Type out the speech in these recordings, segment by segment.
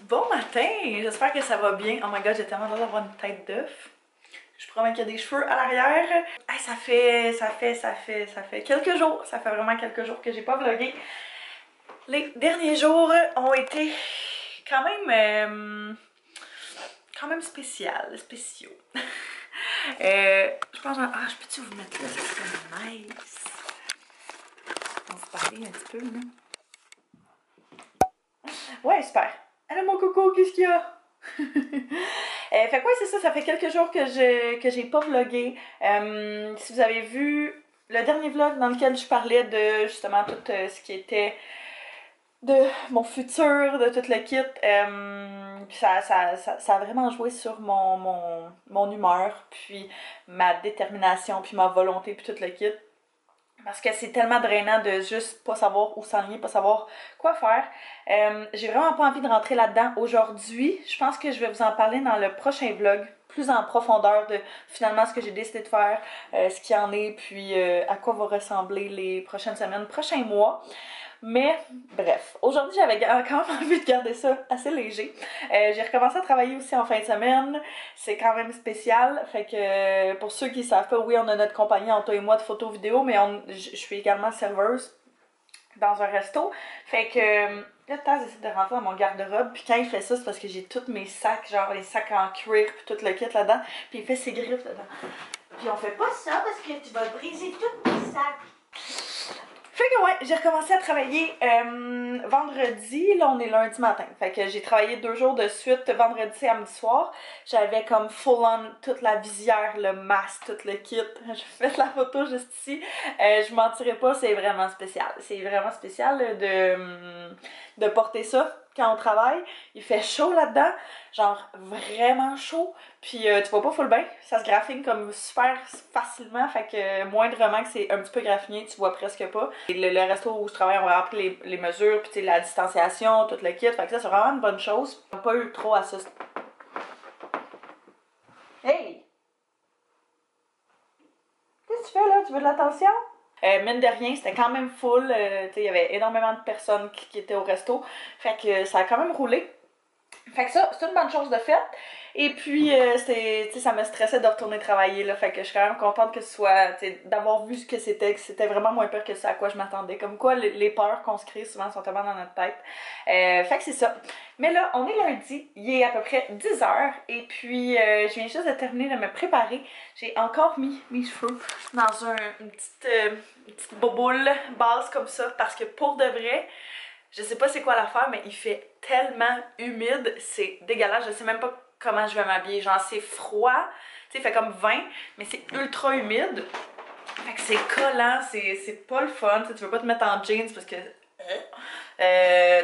Bon matin! J'espère que ça va bien. Oh my god, j'ai tellement hâte d'avoir une tête d'œuf. Je promets qu'il y a des cheveux à l'arrière. Hey, ça fait quelques jours. Ça fait vraiment quelques jours que j'ai pas vlogué. Les derniers jours ont été quand même spéciaux. Je pense que... Ah, je peux-tu vous mettre là? Ça serait nice. On va se parler un petit peu, là. Ouais, super. Allô mon coco, qu'est-ce qu'il y a? Fait que ouais, c'est ça, ça fait quelques jours que j'ai pas vlogué. Si vous avez vu le dernier vlog dans lequel je parlais de justement tout ce qui était de mon futur, de tout le kit, ça a vraiment joué sur mon humeur, puis ma détermination, puis ma volonté, puis tout le kit. Parce que c'est tellement drainant de juste pas savoir où s'enligner, pas savoir quoi faire. J'ai vraiment pas envie de rentrer là-dedans aujourd'hui. Je pense que je vais vous en parler dans le prochain vlog, plus en profondeur de finalement ce que j'ai décidé de faire, ce qu'il y en est, puis à quoi vont ressembler les prochaines semaines, prochains mois. Mais bref, aujourd'hui j'avais quand même envie de garder ça assez léger. J'ai recommencé à travailler aussi en fin de semaine, c'est quand même spécial. Fait que pour ceux qui savent pas, oui on a notre compagnie Anto et moi de photos vidéo, mais je suis également serveuse dans un resto. Fait que là Taz essaie de rentrer dans mon garde-robe, puis quand il fait ça c'est parce que j'ai tous mes sacs, genre les sacs en cuir puis tout le kit là-dedans, puis il fait ses griffes dedans. Puis on fait pas ça parce que tu vas briser tous tes sacs. Fait que ouais, j'ai recommencé à travailler vendredi, là on est lundi matin. Fait que j'ai travaillé 2 jours de suite, vendredi, samedi soir. J'avais comme full on toute la visière, le masque, tout le kit. J'ai fait la photo juste ici. Je mentirais pas, c'est vraiment spécial. C'est vraiment spécial de porter ça quand on travaille. Il fait chaud là-dedans, genre vraiment chaud. Puis tu vois pas full bain, ça se graffine comme super facilement, fait que moindrement que c'est un petit peu graffiné, tu vois presque pas. Et le resto où je travaille, on va appeler les mesures, puis la distanciation, tout le kit, fait que ça c'est vraiment une bonne chose. On n'a pas eu trop à ça. Hey! Qu'est-ce que tu fais là? Tu veux de l'attention? Mine de rien, c'était quand même full, il y avait énormément de personnes qui étaient au resto, fait que ça a quand même roulé. Fait que ça, c'est une bonne chose de fait. Et puis, ça me stressait de retourner travailler, là. Fait que je suis quand même contente que ce soit, d'avoir vu ce que c'était vraiment moins pire que ça à quoi je m'attendais. Comme quoi, les peurs qu'on se crée souvent sont tellement dans notre tête. Fait que c'est ça. Mais là, on est lundi, il est à peu près 10h. Et puis, je viens juste de terminer de me préparer. J'ai encore mis mes cheveux dans une petite boboule basse comme ça. Parce que pour de vrai, je sais pas c'est quoi l'affaire, mais il fait tellement humide, c'est dégueulasse. Je sais même pas comment je vais m'habiller. Genre, c'est froid, tu sais, il fait comme 20, mais c'est ultra humide. Fait que c'est collant, c'est pas le fun. Tu veux pas te mettre en jeans parce que...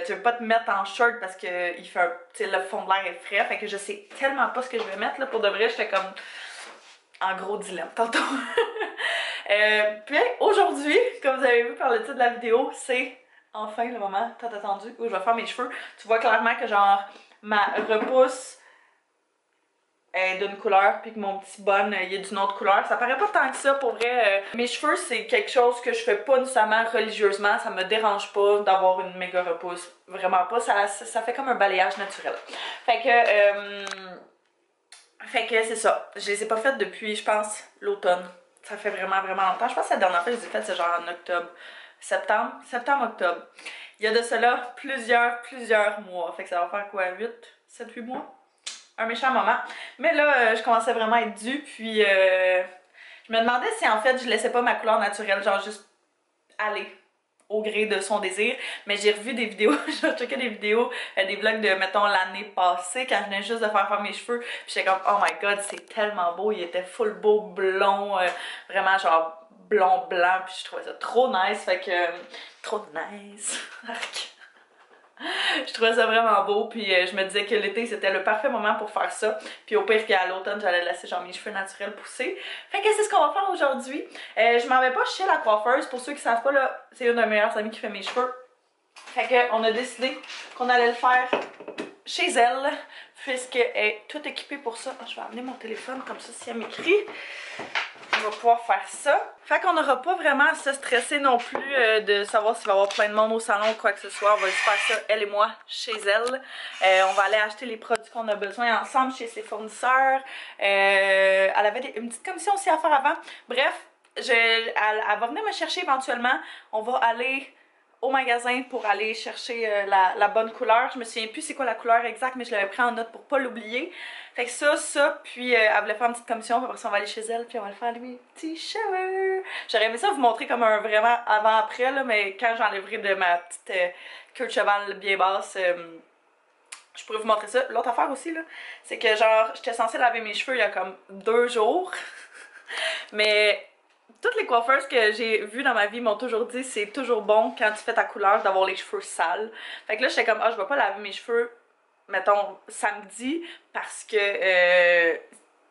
tu veux pas te mettre en shirt parce que il fait le fond de l'air est frais. Fait que je sais tellement pas ce que je vais mettre, là. Pour de vrai, j'étais comme en gros dilemme tantôt. Puis aujourd'hui, comme vous avez vu par le titre de la vidéo, c'est... Enfin, le moment tant attendu où je vais faire mes cheveux. Tu vois clairement que genre ma repousse est d'une couleur puis que mon petit bun il est d'une autre couleur. Ça paraît pas tant que ça pour vrai. Mes cheveux c'est quelque chose que je fais pas nécessairement religieusement. Ça me dérange pas d'avoir une méga repousse. Vraiment pas. Ça fait comme un balayage naturel. Fait que c'est ça. Je les ai pas faites depuis je pense l'automne. Ça fait vraiment longtemps. Je pense que la dernière fois que je les ai faites c'est genre en octobre. Septembre-octobre. Il y a de cela plusieurs mois. Fait que ça va faire quoi? 7-8 mois? Un méchant moment. Mais là, je commençais vraiment à être due, puis je me demandais si en fait je laissais pas ma couleur naturelle, genre juste aller au gré de son désir. Mais j'ai revu des vidéos, j'ai checké des vidéos, des vlogs de, mettons, l'année passée, quand je venais juste de faire mes cheveux. Puis j'étais comme, oh my god, c'est tellement beau. Il était full beau, blond, vraiment genre blond blanc, puis je trouvais ça trop nice, fait que trop nice. Je trouvais ça vraiment beau, puis je me disais que l'été c'était le parfait moment pour faire ça, puis au pire qu'à l'automne j'allais laisser genre mes cheveux naturels pousser. Fait que c'est ce qu'on va faire aujourd'hui. Je m'en vais pas chez la coiffeuse, pour ceux qui savent pas là, c'est une de mes meilleures amies qui fait mes cheveux. Fait que on a décidé qu'on allait le faire chez elle, puisqu'elle est toute équipée pour ça. Je vais amener mon téléphone comme ça si elle m'écrit. on va pouvoir faire ça. Fait qu'on n'aura pas vraiment à se stresser non plus de savoir s'il va y avoir plein de monde au salon ou quoi que ce soit. On va juste faire ça, elle et moi, chez elle. On va aller acheter les produits qu'on a besoin ensemble chez ses fournisseurs. Elle avait une petite commission aussi à faire avant. Bref, elle va venir me chercher éventuellement. On va aller au magasin pour aller chercher la bonne couleur. Je me souviens plus c'est quoi la couleur exacte, mais je l'avais pris en note pour pas l'oublier. Fait que ça, puis elle voulait faire une petite commission, puis après ça on va aller chez elle, puis on va le faire lui petit shower. J'aurais aimé ça vous montrer comme un vraiment avant-après, là, mais quand j'enlèverai de ma petite queue de cheval bien basse, je pourrais vous montrer ça. L'autre affaire aussi, là, c'est que genre, j'étais censée laver mes cheveux il y a comme 2 jours, mais toutes les coiffeuses que j'ai vues dans ma vie m'ont toujours dit c'est toujours bon quand tu fais ta couleur d'avoir les cheveux sales. Fait que là j'étais comme je vais pas laver mes cheveux mettons samedi parce que tu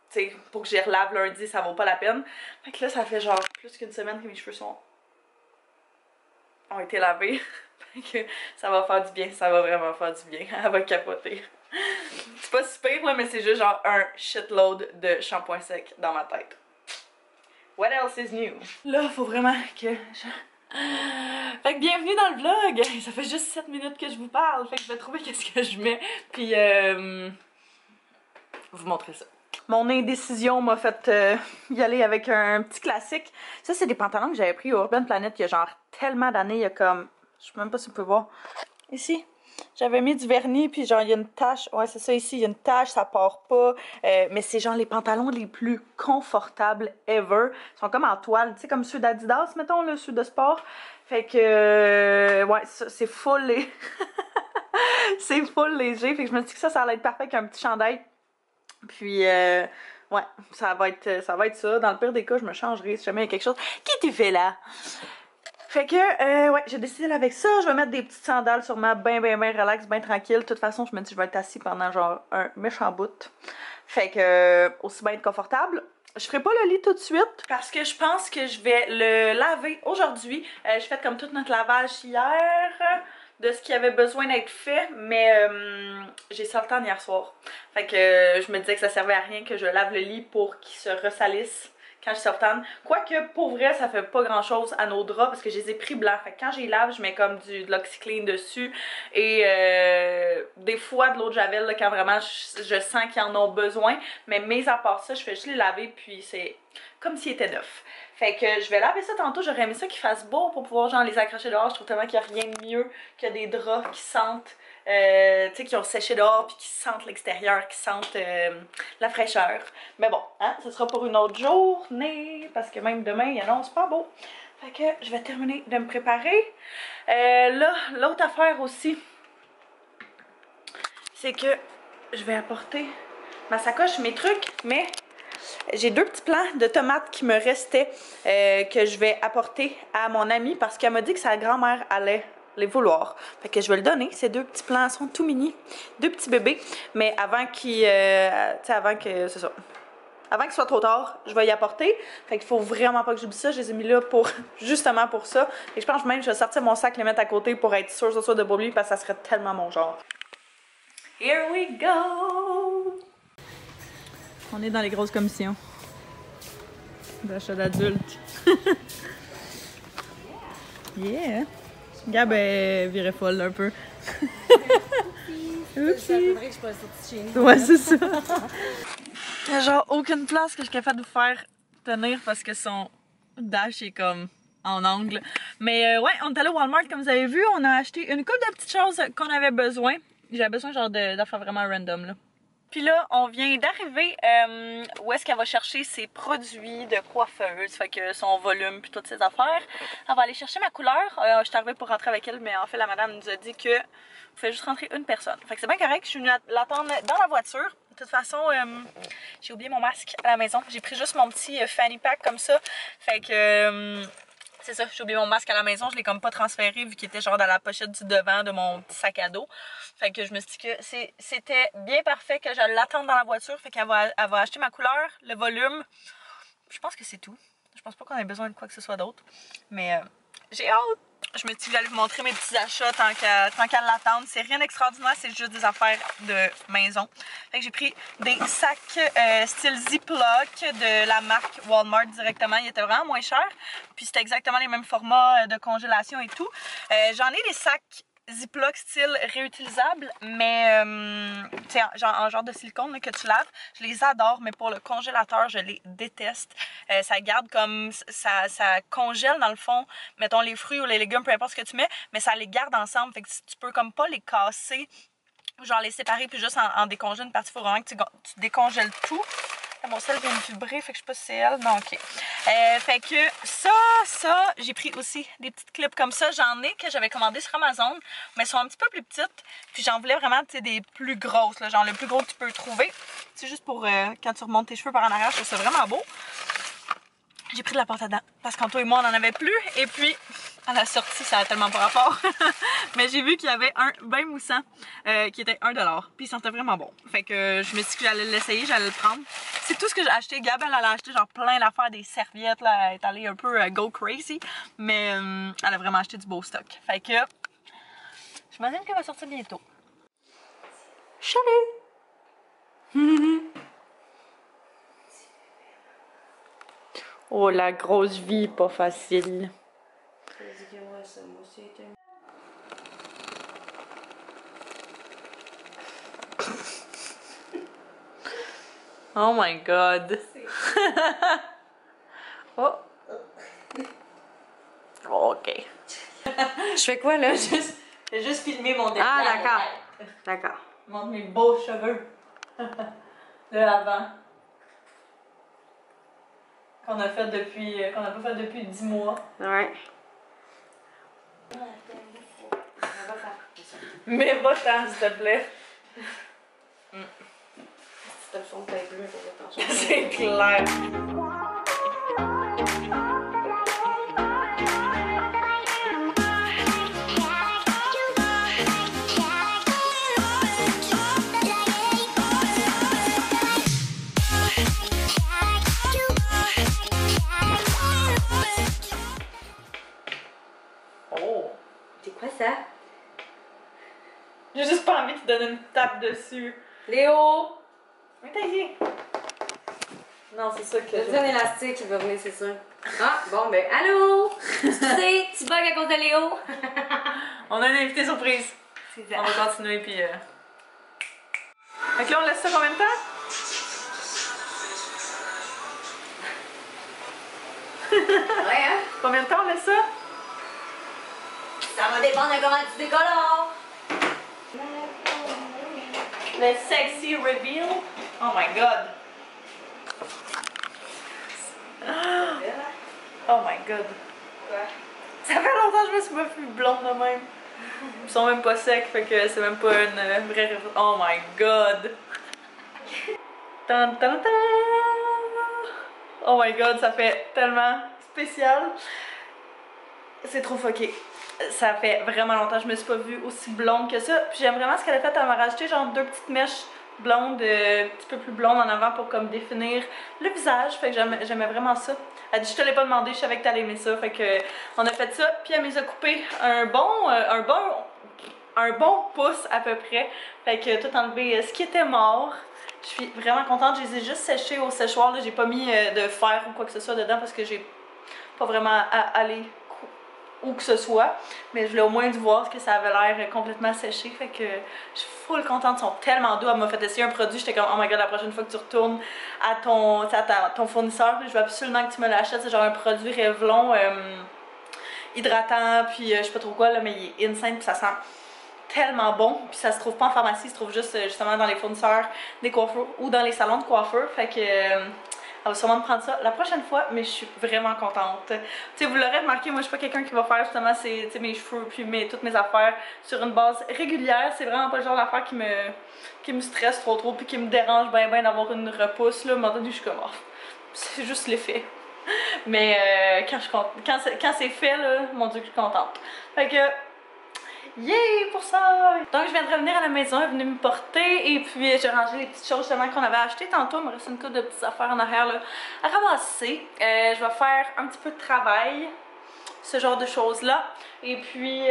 sais pour que j'y relave lundi ça vaut pas la peine. Fait que là ça fait genre plus qu'une semaine que mes cheveux ont été lavés. Fait que ça va faire du bien, ça va vraiment faire du bien. Elle va capoter. C'est pas super là mais c'est juste genre un shitload de shampoing sec dans ma tête. What else is new? Là, faut vraiment que Fait que bienvenue dans le vlog! Ça fait juste 7 minutes que je vous parle, fait que je vais trouver qu'est-ce que je mets, puis vous montrer ça. Mon indécision m'a fait y aller avec un petit classique. Ça, c'est des pantalons que j'avais pris au Urban Planet il y a genre tellement d'années, il y a comme... Je sais même pas si vous pouvez voir. Ici. J'avais mis du vernis, puis genre, il y a une tache. Ouais, c'est ça ici, il y a une tache, ça part pas. Mais c'est genre les pantalons les plus confortables ever. Ils sont comme en toile, tu sais, comme ceux d'Adidas, mettons, là, ceux de sport. Fait que, ouais, c'est full léger. C'est full léger. Fait que je me dis que ça allait être parfait avec un petit chandail. Puis, ouais, ça va être ça. Dans le pire des cas, je me changerai si jamais il y a quelque chose. Qu'est-ce que tu fais là? Fait que, ouais, j'ai décidé avec ça, je vais mettre des petites sandales sur ma bien relax, bien tranquille. De toute façon, je me dis que je vais être assis pendant genre un méchant bout. Fait que, aussi bien être confortable. Je ferai pas le lit tout de suite parce que je pense que je vais le laver aujourd'hui. J'ai fait comme tout notre lavage hier de ce qui avait besoin d'être fait, mais j'ai ça le temps hier soir. Fait que je me disais que ça servait à rien que je lave le lit pour qu'il se ressalisse quand je sortane. Quoique, pour vrai, ça fait pas grand chose à nos draps parce que je les ai pris blancs. Fait que quand je les lave, je mets comme de l'oxyclean dessus et des fois de l'eau de javel là, quand vraiment je sens qu'ils en ont besoin. Mais mis à part ça, je fais juste les laver puis c'est comme s'ils étaient neufs. Fait que je vais laver ça tantôt. J'aurais aimé ça qu'il fasse beau pour pouvoir genre les accrocher dehors. Je trouve tellement qu'il n'y a rien de mieux que des draps qui sentent tu sais, qui ont séché dehors puis qui sentent l'extérieur, qui sentent la fraîcheur. Mais bon, hein, ce sera pour une autre journée parce que même demain, il annonce pas beau. Fait que je vais terminer de me préparer. Là, l'autre affaire aussi, c'est que je vais apporter ma sacoche, mes trucs, mais j'ai 2 petits plants de tomates qui me restaient que je vais apporter à mon amie parce qu'elle m'a dit que sa grand-mère allait les vouloir. Fait que je vais le donner. Ces 2 petits plants sont tout mini. 2 petits bébés. Mais avant qu'ils... avant que... C'est ça. Avant qu'il soit trop tard, je vais y apporter. Fait qu'il faut vraiment pas que j'oublie ça. Je les ai mis là pour... justement pour ça. Fait que je pense même que je vais sortir mon sac, le mettre à côté pour être sûre de pas oublier parce que ça serait tellement mon genre. Here we go! On est dans les grosses commissions. D'achat d'adultes. Yeah! Gab est virée folle un peu. Oupsie. Ouais, c'est ça. Il y a genre aucune place que je suis capable de vous faire tenir parce que son dash est comme en angle. Mais ouais, on est allé au Walmart comme vous avez vu. On a acheté une couple de petites choses qu'on avait besoin. J'avais besoin genre d'affaires vraiment random là. Puis là, on vient d'arriver où est-ce qu'elle va chercher ses produits de coiffeuse, fait que son volume puis toutes ses affaires. Elle va aller chercher ma couleur. Je suis arrivée pour rentrer avec elle, mais en fait la madame nous a dit que vous faites juste rentrer une personne. Fait que c'est bien correct, je suis venue l'attendre dans la voiture. De toute façon, j'ai oublié mon masque à la maison. J'ai pris juste mon petit fanny pack comme ça. Fait que... c'est ça, j'ai oublié mon masque à la maison, je l'ai comme pas transféré vu qu'il était genre dans la pochette du devant de mon petit sac à dos. Fait que je me suis dit que c'était bien parfait que je l'attende dans la voiture. Fait qu'elle va acheter ma couleur, le volume. Je pense que c'est tout. Je pense pas qu'on ait besoin de quoi que ce soit d'autre. Mais j'ai hâte! je me suis dit que j'allais vous montrer mes petits achats tant qu'à l'attendre. C'est rien d'extraordinaire, c'est juste des affaires de maison. Fait que j'ai pris des sacs style Ziploc de la marque Walmart directement. Ils étaient vraiment moins chers. Puis c'était exactement les mêmes formats de congélation et tout. J'en ai des sacs Ziploc style réutilisable, mais en genre de silicone là, que tu laves. Je les adore, mais pour le congélateur, je les déteste. Ça garde comme ça congèle dans le fond, mettons les fruits ou les légumes, peu importe ce que tu mets, mais ça les garde ensemble. Fait que tu peux comme pas les casser, genre les séparer puis juste en décongeler une partie. Il faut vraiment que tu décongèles tout. Mon sel vient de vibrer, fait que je sais pas si c'est elle. Non, ok. Fait que ça, j'ai pris aussi des petites clips comme ça. J'en ai que j'avais commandé sur Amazon, mais elles sont un petit peu plus petites. Puis j'en voulais vraiment, tu sais, des plus grosses, là, genre le plus gros que tu peux trouver. C'est juste pour quand tu remontes tes cheveux par en arrière, je trouve ça vraiment beau. J'ai pris de la pâte à dents parce qu'Anto et moi, on n'en avait plus. Et puis, à la sortie, ça a tellement pas rapport. Mais j'ai vu qu'il y avait un bain moussant qui était 1$. Puis il sentait vraiment bon. Fait que je me suis dit que j'allais l'essayer, j'allais le prendre. C'est tout ce que j'ai acheté. Gab, elle a acheté genre plein d'affaires, des serviettes. Là. Elle est allée un peu go crazy. Mais elle a vraiment acheté du beau stock. Fait que j'imagine qu'elle va sortir bientôt. Salut! Oh, la grosse vie, pas facile. Oh my god. Oh. Ok. Je fais quoi là? J'ai juste filmé mon détail. Ah, d'accord. D'accord. Je montre mes beaux cheveux. De avant. Qu'on n'a pas fait depuis 10 mois. Ouais. Mais va-t'en, s'il te plaît. C'est le fond de teint bleu, C'est clair. Oh. C'est quoi ça? J'ai juste pas envie de te donner une tape dessus. Léo! Mais t'as ici. Non, c'est ça que J'ai un élastique qui va venir, c'est sûr. Ah, bon, ben, allô? Excusez, tu bugs à cause de Léo? On a un invité surprise. C'est ça. On va continuer, puis... Fait que là, on laisse ça combien de temps? Ouais, hein? Combien de temps on laisse ça? Ça va dépendre de comment tu décolores. Le sexy reveal. Oh my god. Oh my god. Quoi? Ça fait longtemps que je me suis pas plus blonde de même. Ils sont même pas secs, fait que c'est même pas une vraie référence. Oh my god. Tan, tan, tan. Oh my god, ça fait tellement spécial. C'est trop fucké. Ça fait vraiment longtemps que je me suis pas vue aussi blonde que ça. Puis j'aime vraiment ce qu'elle a fait. Elle m'a rajouté genre 2 petites mèches blondes, un petit peu plus blondes en avant pour comme définir le visage. Fait que j'aimais vraiment ça. Elle dit je te l'ai pas demandé, je savais que t'allais aimer ça. Fait que on a fait ça. Puis elle m'les a coupé un bon pouce à peu près. Fait que tout enlevé ce qui était mort. Je suis vraiment contente. Je les ai juste séchés au séchoir. J'ai pas mis de fer ou quoi que ce soit dedans parce que j'ai pas vraiment à aller où que ce soit, mais je voulais au moins voir que ça avait l'air complètement séché, fait que je suis full contente, ils sont tellement doux. Elle m'a fait essayer un produit, j'étais comme oh my god, la prochaine fois que tu retournes à ton fournisseur, je veux absolument que tu me l'achètes, c'est genre un produit Revlon hydratant, puis je sais pas trop quoi là, mais il est insane, puis ça sent tellement bon, puis ça se trouve pas en pharmacie, ça se trouve juste justement dans les fournisseurs des coiffeurs ou dans les salons de coiffeurs, fait que elle va sûrement me prendre ça la prochaine fois, mais je suis vraiment contente. Tu sais, vous l'aurez remarqué, moi je suis pas quelqu'un qui va faire justement mes cheveux puis toutes mes affaires sur une base régulière. C'est vraiment pas le genre d'affaire qui me stresse trop puis qui me dérange bien d'avoir une repousse. Là, à un moment donné, je suis comme oh, c'est juste l'effet. Mais quand c'est fait, là, mon dieu que je suis contente. Fait que yay pour ça! Donc je viens de revenir à la maison, elle est venue me porter et puis j'ai rangé les petites choses justement qu'on avait achetées tantôt. Il me reste une couple de petites affaires en arrière là, à ramasser. Je vais faire un petit peu de travail ce genre de choses-là. Et puis,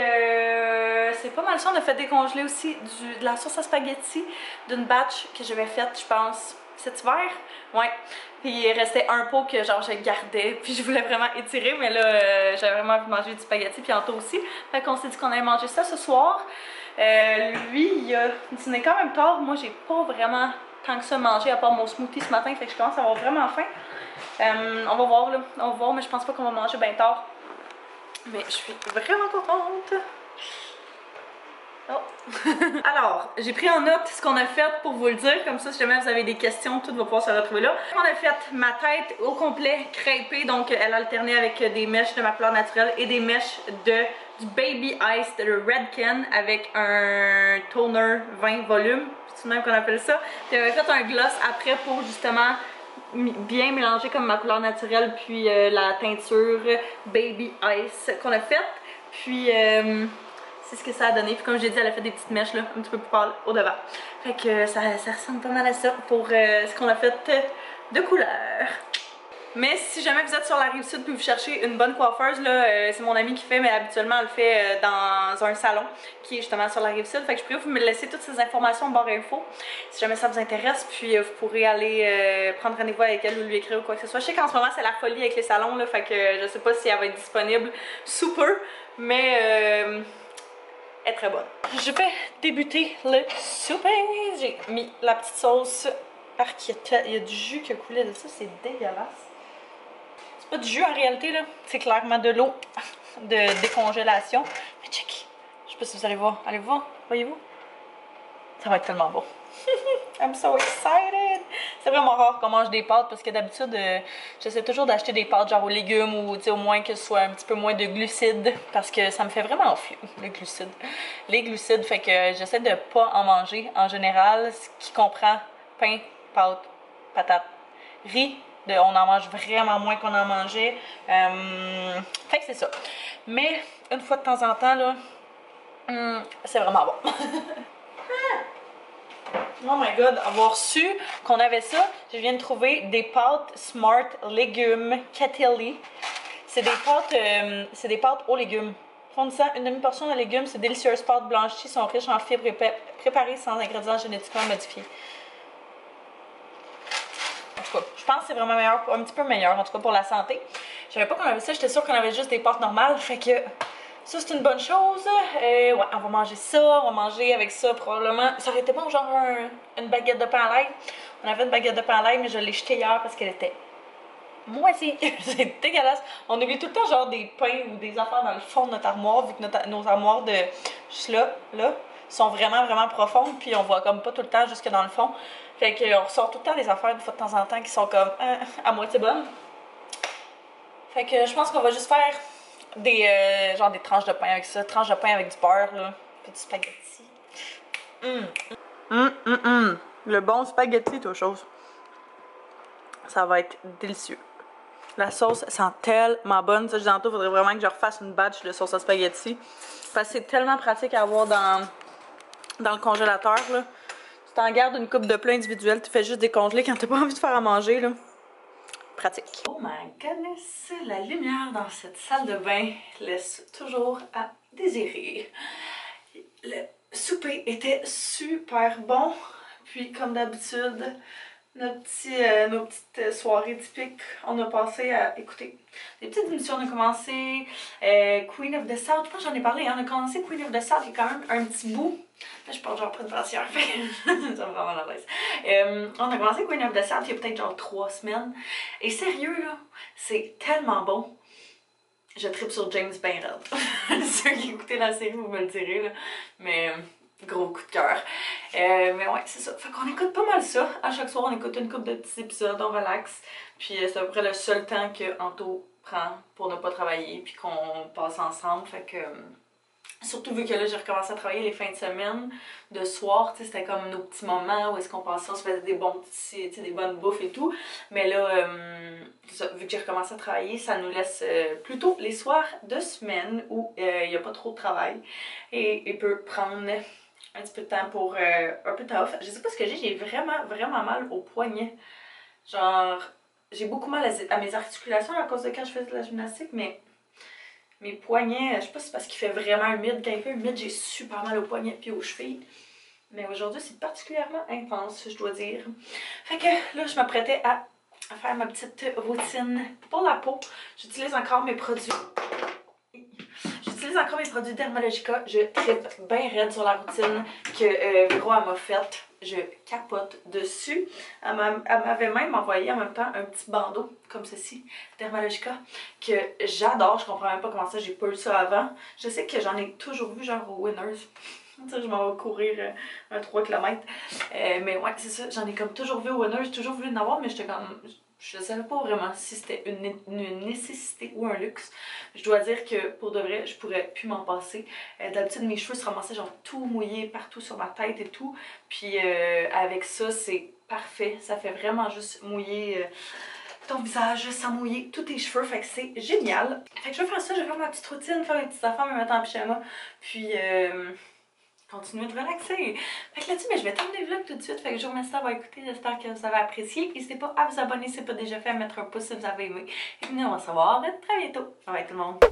c'est pas mal ça. On a fait décongeler aussi de la sauce à spaghetti d'une batch que j'avais faite, je pense, cet hiver. Ouais. Puis il restait un pot que genre je gardais, puis je voulais vraiment étirer, mais là, j'avais vraiment envie de manger du spaghetti, puis Anto aussi. Fait qu'on s'est dit qu'on allait manger ça ce soir. Lui, il a dîné quand même tard. Moi, j'ai pas vraiment tant que ça mangé à part mon smoothie ce matin, fait que je commence à avoir vraiment faim. On va voir là, on va voir, mais je pense pas qu'on va manger bien tard. Mais je suis vraiment contente. Oh. Alors, j'ai pris en note ce qu'on a fait pour vous le dire, comme ça si jamais vous avez des questions, tout va pouvoir se retrouver là. On a fait ma tête au complet crêpée, donc elle alternait avec des mèches de ma couleur naturelle et des mèches du Baby Ice de le Redken avec un toner 20 volumes, c'est même qu'on appelle ça. Puis j'avais fait un gloss après pour justement bien mélanger comme ma couleur naturelle puis la teinture Baby Ice qu'on a faite. Puis c'est ce que ça a donné. Puis comme j'ai dit, elle a fait des petites mèches là, un petit peu plus pâles au devant. Fait que ça ressemble pas mal à ça pour ce qu'on a fait de couleur. Mais si jamais vous êtes sur la Rive-Sud puis vous cherchez une bonne coiffeuse, là, c'est mon amie qui fait, mais habituellement elle le fait dans un salon qui est justement sur la Rive-Sud. Fait que je prie vous me laisser toutes ces informations en barre info si jamais ça vous intéresse. Puis vous pourrez aller prendre rendez-vous avec elle ou lui écrire ou quoi que ce soit. Je sais qu'en ce moment c'est la folie avec les salons, là, fait que je sais pas si elle va être disponible sous peu, mais elle est très bonne. Je vais débuter le souper. J'ai mis la petite sauce. Il y a du jus qui a coulé de ça, c'est dégueulasse. C'est pas du jus en réalité, là. C'est clairement de l'eau de décongélation. Mais check. Je sais pas si vous allez voir. Allez voir. Voyez-vous? Ça va être tellement bon. I'm so excited! C'est vraiment rare qu'on mange des pâtes parce que d'habitude, j'essaie toujours d'acheter des pâtes genre aux légumes ou au moins que ce soit un petit peu moins de glucides parce que ça me fait vraiment enfler, le glucide. Les glucides, fait que j'essaie de pas en manger en général, ce qui comprend pain, pâtes, patates, riz. On en mange vraiment moins qu'on en mangeait. Fait que c'est ça. Mais une fois de temps en temps, là, c'est vraiment bon. Oh my god, avoir su qu'on avait ça, je viens de trouver des pâtes Smart Légumes Catelli. C'est des pâtes aux légumes. Fournissant une demi-portion de légumes, ces délicieuses pâtes blanchies sont riches en fibres et préparées sans ingrédients génétiquement modifiés. En tout cas, je pense que c'est vraiment meilleur, un petit peu meilleur en tout cas pour la santé. Je savais pas qu'on avait ça, j'étais sûre qu'on avait juste des pâtes normales, fait que ça c'est une bonne chose. Ouais, on va manger ça, on va manger avec ça probablement. Ça aurait été bon genre une baguette de pain à l'ail. On avait une baguette de pain à l'ail, mais je l'ai jetée hier parce qu'elle était moisie. C'est dégueulasse. On oublie tout le temps genre des pains ou des affaires dans le fond de notre armoire, vu que nos armoires de juste là, sont vraiment profondes, puis on voit comme pas tout le temps jusque dans le fond. Fait qu'on ressort tout le temps des affaires de fois de temps en temps qui sont comme à moitié bonnes. Fait que je pense qu'on va juste faire genre des tranches de pain avec ça, tranches de pain avec du beurre là, puis du spaghetti. Le bon spaghetti, toute chose. Ça va être délicieux. La sauce sent tellement bonne. Ça, je dis tantôt, faudrait vraiment que je refasse une batch de sauce à spaghetti. Parce que c'est tellement pratique à avoir dans le congélateur là. Tu t'en gardes une coupe de plat individuel, tu fais juste décongeler quand t'as pas envie de faire à manger là. Pratique. Oh my goodness, la lumière dans cette salle de bain laisse toujours à désirer. Le souper était super bon, puis comme d'habitude, nos petites soirées typiques, on a passé à écouter des petites émissions. On a commencé Queen of the South, je pense que j'en ai parlé, hein? On a commencé Queen of the South, il y a quand même un petit bout. Là, je parle genre pas de brassière, ça me vraiment à l'aise. On a commencé Queen of the South il y a peut-être genre 3 semaines. Et sérieux, là, c'est tellement bon. Je tripe sur James Bainrad. Ceux qui écoutaient la série, vous me le direz, là. Mais gros coup de cœur. Mais ouais, c'est ça. Fait qu'on écoute pas mal ça. À chaque soir, on écoute une couple de petits épisodes, on relaxe. Puis c'est à peu près le seul temps que Anto prend pour ne pas travailler, puis qu'on passe ensemble. Fait que surtout vu que là, j'ai recommencé à travailler les fins de semaine, de soir, tu sais, c'était comme nos petits moments où est-ce qu'on passait, on se faisait des bons petits, tu sais, des bonnes bouffes et tout. Mais là, vu que j'ai recommencé à travailler, ça nous laisse plutôt les soirs de semaine où il n'y a pas trop de travail. Et il peut prendre un petit peu de temps pour un peu tough. Je sais pas ce que j'ai vraiment mal au poignet. Genre, j'ai beaucoup mal à mes articulations à cause de quand je faisais de la gymnastique, mais mes poignets, je sais pas si c'est parce qu'il fait vraiment humide. Quand il fait humide, j'ai super mal aux poignets puis aux chevilles. Mais aujourd'hui, c'est particulièrement intense, je dois dire. Fait que là, je m'apprêtais à faire ma petite routine pour la peau. J'utilise encore mes produits. J'utilise encore mes produits Dermalogica. Je trippe bien raide sur la routine que Véro m'a faite. Je capote dessus. Elle m'avait même envoyé en même temps un petit bandeau comme ceci, Dermalogica, que j'adore. Je comprends même pas comment ça, j'ai pas eu ça avant. Je sais que j'en ai toujours vu genre au Winners. Je m'en vais courir un 3 km. Mais ouais, c'est ça. J'en ai comme toujours vu au Winners, j'ai toujours voulu en avoir, mais j'étais comme. Je savais pas vraiment si c'était une nécessité ou un luxe. Je dois dire que pour de vrai, je pourrais plus m'en passer. D'habitude, mes cheveux se ramassaient genre tout mouillés partout sur ma tête et tout. Puis avec ça, c'est parfait. Ça fait vraiment juste mouiller ton visage sans mouiller tous tes cheveux. Fait que c'est génial. Fait que je vais faire ça, je vais faire ma petite routine, faire mes petites affaires, me mettre en pyjama. Puis continuer de relaxer. Fait que là-dessus, je vais terminer le vlog tout de suite. Fait que je vous remercie d'avoir écouté. J'espère que vous avez apprécié. N'hésitez pas à vous abonner si ce n'est pas déjà fait, à mettre un pouce si vous avez aimé. Et venez, on va se revoir très bientôt. Bye bye tout le monde.